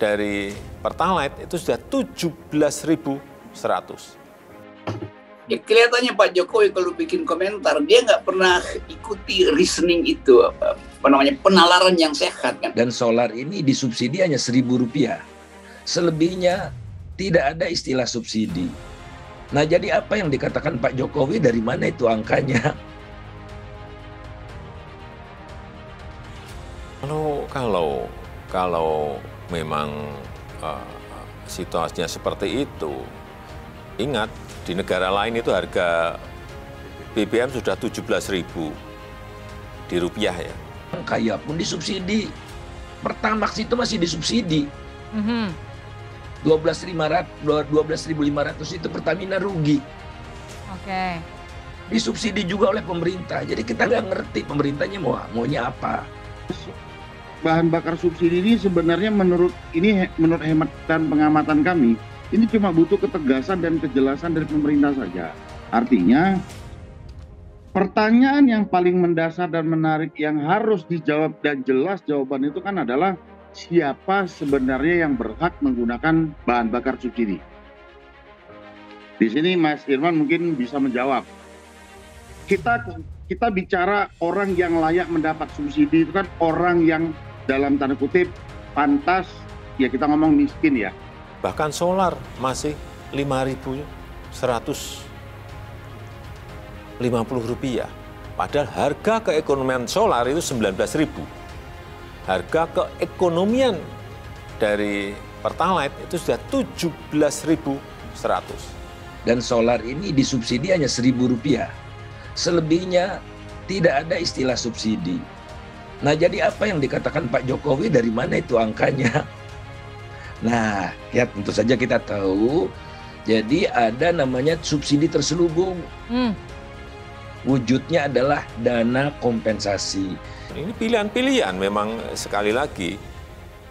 dari Pertalite itu sudah 17.100. Ya, kelihatannya Pak Jokowi kalau bikin komentar, dia nggak pernah ikuti reasoning itu, apa namanya, penalaran yang sehat kan. Dan solar ini disubsidi hanya Rp1.000. Selebihnya tidak ada istilah subsidi. Nah, jadi apa yang dikatakan Pak Jokowi, dari mana itu angkanya? Kalau memang situasinya seperti itu, ingat di negara lain itu harga BBM sudah 17.000 di rupiah ya. Kaya pun disubsidi. Pertamax itu masih disubsidi. 12.500 itu Pertamina rugi. Oke. Disubsidi juga oleh pemerintah. Jadi kita nggak ngerti pemerintahnya maunya apa. Bahan bakar subsidi ini sebenarnya menurut hemat dan pengamatan kami, ini cuma butuh ketegasan dan kejelasan dari pemerintah saja. Artinya, pertanyaan yang paling mendasar dan menarik yang harus dijawab dan jelas jawaban itu kan adalah siapa sebenarnya yang berhak menggunakan bahan bakar subsidi. Di sini Mas Irman mungkin bisa menjawab. Kita bicara orang yang layak mendapat subsidi itu kan orang yang dalam tanda kutip pantas, ya kita ngomong miskin ya. Bahkan solar masih Rp5.150. Padahal harga keekonomian solar itu 19.000. Harga keekonomian dari Pertalite itu sudah 17.100. Dan solar ini disubsidi hanya Rp1.000. Selebihnya tidak ada istilah subsidi. Nah, jadi apa yang dikatakan Pak Jokowi, dari mana itu angkanya? Nah, ya tentu saja kita tahu, jadi ada namanya subsidi terselubung. Wujudnya adalah dana kompensasi. Ini pilihan-pilihan, memang sekali lagi,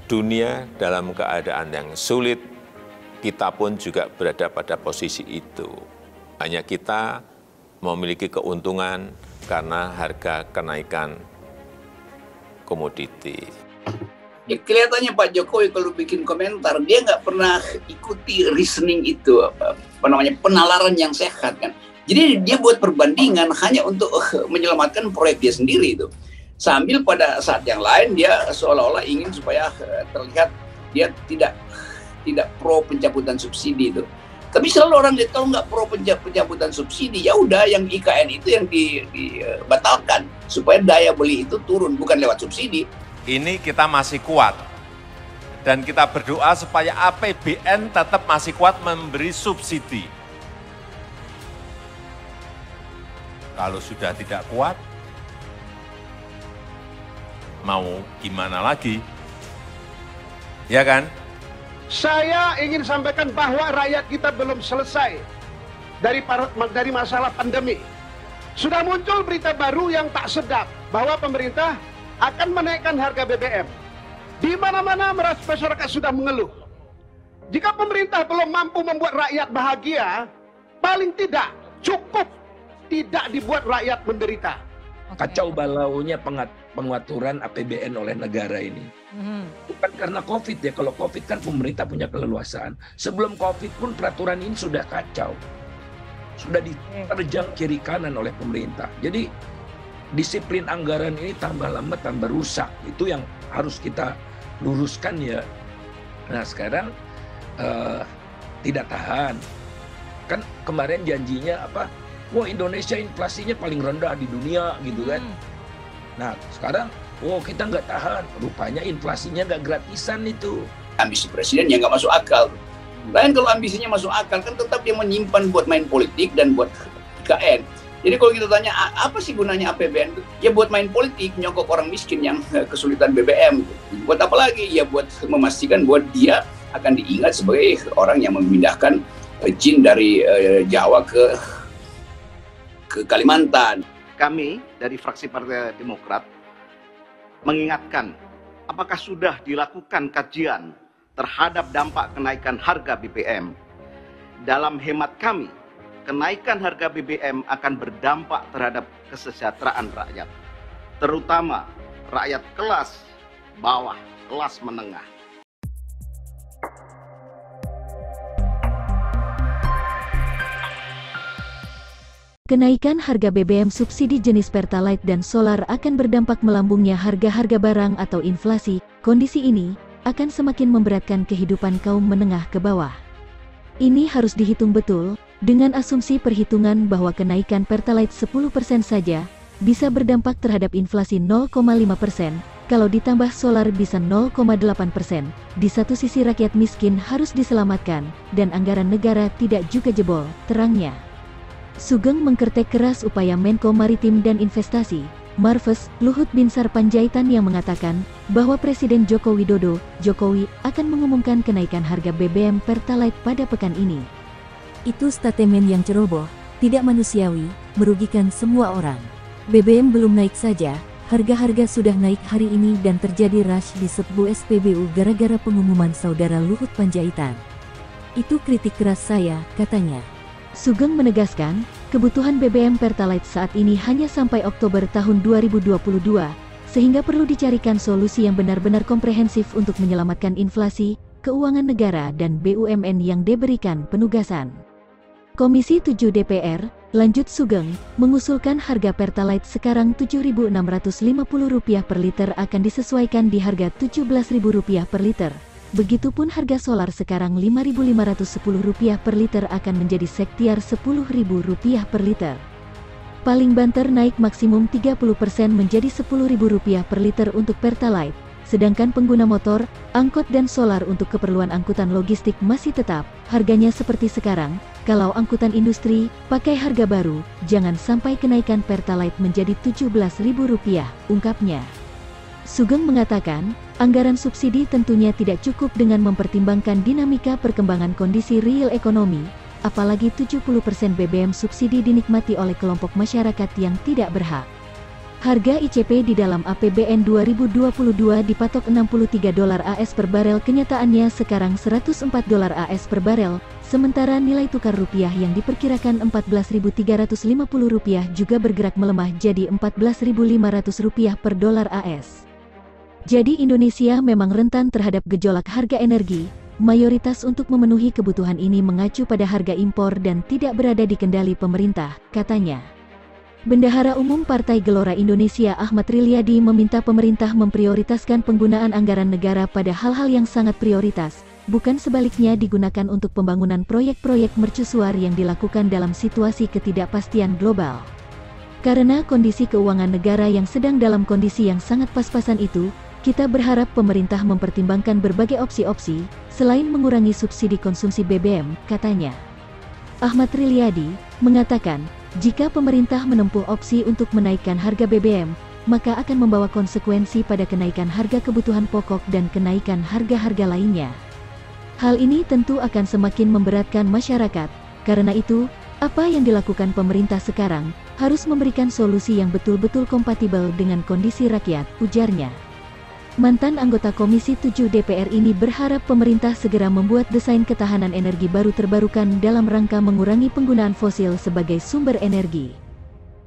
dunia dalam keadaan yang sulit, kita pun juga berada pada posisi itu. Hanya kita memiliki keuntungan karena harga kenaikan komoditi. Ya, kelihatannya Pak Jokowi kalau bikin komentar, dia nggak pernah ikuti reasoning itu, apa namanya, penalaran yang sehat kan. Jadi dia buat perbandingan hanya untuk menyelamatkan proyek dia sendiri itu. Sambil pada saat yang lain dia seolah-olah ingin supaya terlihat dia tidak pro pencabutan subsidi itu. Tapi selalu orang dia tahu nggak pro pencabutan subsidi, ya udah yang IKN itu yang dibatalkan supaya daya beli itu turun, bukan lewat subsidi. Ini kita masih kuat dan kita berdoa supaya APBN tetap masih kuat memberi subsidi. Kalau sudah tidak kuat, mau gimana lagi? Ya kan? Saya ingin sampaikan bahwa rakyat kita belum selesai dari masalah pandemi. Sudah muncul berita baru yang tak sedap bahwa pemerintah akan menaikkan harga BBM. Di mana-mana masyarakat sudah mengeluh. Jika pemerintah belum mampu membuat rakyat bahagia, paling tidak cukup tidak dibuat rakyat menderita. Kacau balaunya pengaturan APBN oleh negara ini. Bukan karena COVID ya, kalau COVID kan pemerintah punya keleluasaan. Sebelum COVID pun peraturan ini sudah kacau. Sudah diterjang kiri kanan oleh pemerintah. Jadi disiplin anggaran ini tambah lama tambah rusak. Itu yang harus kita luruskan ya. Nah sekarang tidak tahan. Kan kemarin janjinya apa? Wah Indonesia inflasinya paling rendah di dunia gitu kan. Nah sekarang, kita nggak tahan. Rupanya inflasinya nggak gratisan itu. Ambisi presiden yang nggak masuk akal. Lain kalau ambisinya masuk akal kan tetap dia menyimpan buat main politik dan buat IKN. Jadi kalau kita tanya apa sih gunanya APBN itu? Ya buat main politik, nyokok orang miskin yang kesulitan BBM. Buat apa lagi? Ya buat memastikan bahwa dia akan diingat sebagai orang yang memindahkan jin dari Jawa ke Kalimantan. Kami dari fraksi Partai Demokrat mengingatkan apakah sudah dilakukan kajian terhadap dampak kenaikan harga BBM. Dalam hemat kami, kenaikan harga BBM akan berdampak terhadap kesejahteraan rakyat, terutama rakyat kelas bawah, kelas menengah. Kenaikan harga BBM subsidi jenis Pertalite dan solar akan berdampak melambungnya harga-harga barang atau inflasi. Kondisi ini akan semakin memberatkan kehidupan kaum menengah ke bawah. Ini harus dihitung betul, dengan asumsi perhitungan bahwa kenaikan Pertalite 10% saja bisa berdampak terhadap inflasi 0,5%, kalau ditambah solar bisa 0,8%. Di satu sisi rakyat miskin harus diselamatkan, dan anggaran negara tidak juga jebol, terangnya. Sugeng mengkritik keras upaya Menko Maritim dan Investasi, Marves, Luhut Binsar Panjaitan yang mengatakan bahwa Presiden Joko Widodo, Jokowi, akan mengumumkan kenaikan harga BBM Pertalite pada pekan ini. Itu statement yang ceroboh, tidak manusiawi, merugikan semua orang. BBM belum naik saja, harga-harga sudah naik hari ini dan terjadi rush di Serbu SPBU gara-gara pengumuman saudara Luhut Panjaitan. Itu kritik keras saya, katanya. Sugeng menegaskan, kebutuhan BBM Pertalite saat ini hanya sampai Oktober tahun 2022, sehingga perlu dicarikan solusi yang benar-benar komprehensif untuk menyelamatkan inflasi, keuangan negara dan BUMN yang diberikan penugasan. Komisi 7 DPR, lanjut Sugeng, mengusulkan harga Pertalite sekarang Rp7.650 per liter akan disesuaikan di harga Rp17.000 per liter. Begitupun harga solar sekarang Rp5.510 per liter akan menjadi sektiar Rp10.000 per liter. Paling banter naik maksimum 30% menjadi Rp10.000 per liter untuk Pertalite, sedangkan pengguna motor, angkot dan solar untuk keperluan angkutan logistik masih tetap harganya seperti sekarang. Kalau angkutan industri, pakai harga baru, jangan sampai kenaikan Pertalite menjadi Rp17.000, ungkapnya. Sugeng mengatakan, anggaran subsidi tentunya tidak cukup dengan mempertimbangkan dinamika perkembangan kondisi real ekonomi, apalagi 70% BBM subsidi dinikmati oleh kelompok masyarakat yang tidak berhak. Harga ICP di dalam APBN 2022 dipatok $63 AS per barel, kenyataannya sekarang $104 AS per barel, sementara nilai tukar rupiah yang diperkirakan Rp14.350 juga bergerak melemah jadi Rp14.500 per dolar AS. Jadi Indonesia memang rentan terhadap gejolak harga energi, mayoritas untuk memenuhi kebutuhan ini mengacu pada harga impor dan tidak berada di kendali pemerintah, katanya. Bendahara Umum Partai Gelora Indonesia Ahmad Rilyadi meminta pemerintah memprioritaskan penggunaan anggaran negara pada hal-hal yang sangat prioritas, bukan sebaliknya digunakan untuk pembangunan proyek-proyek mercusuar yang dilakukan dalam situasi ketidakpastian global. Karena kondisi keuangan negara yang sedang dalam kondisi yang sangat pas-pasan itu, kita berharap pemerintah mempertimbangkan berbagai opsi-opsi, selain mengurangi subsidi konsumsi BBM, katanya. Ahmad Rilyadi mengatakan, jika pemerintah menempuh opsi untuk menaikkan harga BBM, maka akan membawa konsekuensi pada kenaikan harga kebutuhan pokok dan kenaikan harga-harga lainnya. Hal ini tentu akan semakin memberatkan masyarakat, karena itu, apa yang dilakukan pemerintah sekarang, harus memberikan solusi yang betul-betul kompatibel dengan kondisi rakyat, ujarnya. Mantan anggota Komisi 7 DPR ini berharap pemerintah segera membuat desain ketahanan energi baru terbarukan dalam rangka mengurangi penggunaan fosil sebagai sumber energi.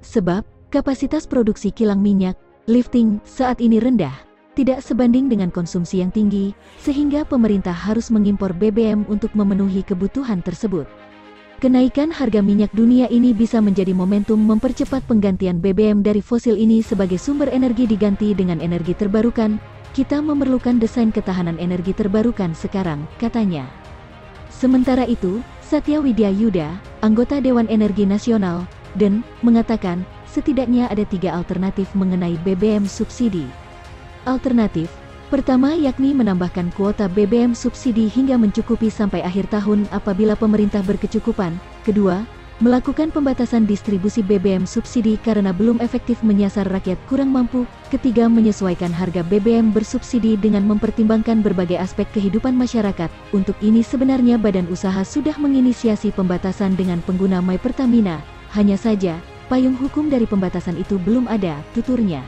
Sebab, kapasitas produksi kilang minyak, lifting, saat ini rendah, tidak sebanding dengan konsumsi yang tinggi, sehingga pemerintah harus mengimpor BBM untuk memenuhi kebutuhan tersebut. Kenaikan harga minyak dunia ini bisa menjadi momentum mempercepat penggantian BBM dari fosil ini sebagai sumber energi diganti dengan energi terbarukan. Kita memerlukan desain ketahanan energi terbarukan sekarang, katanya. Sementara itu, Satya Widya Yuda, anggota Dewan Energi Nasional, DEN, mengatakan, setidaknya ada 3 alternatif mengenai BBM subsidi. Alternatif pertama yakni menambahkan kuota BBM subsidi hingga mencukupi sampai akhir tahun apabila pemerintah berkecukupan. Kedua, melakukan pembatasan distribusi BBM subsidi karena belum efektif menyasar rakyat kurang mampu. Ketiga, menyesuaikan harga BBM bersubsidi dengan mempertimbangkan berbagai aspek kehidupan masyarakat. Untuk ini sebenarnya badan usaha sudah menginisiasi pembatasan dengan pengguna My Pertamina. Hanya saja, payung hukum dari pembatasan itu belum ada, tuturnya.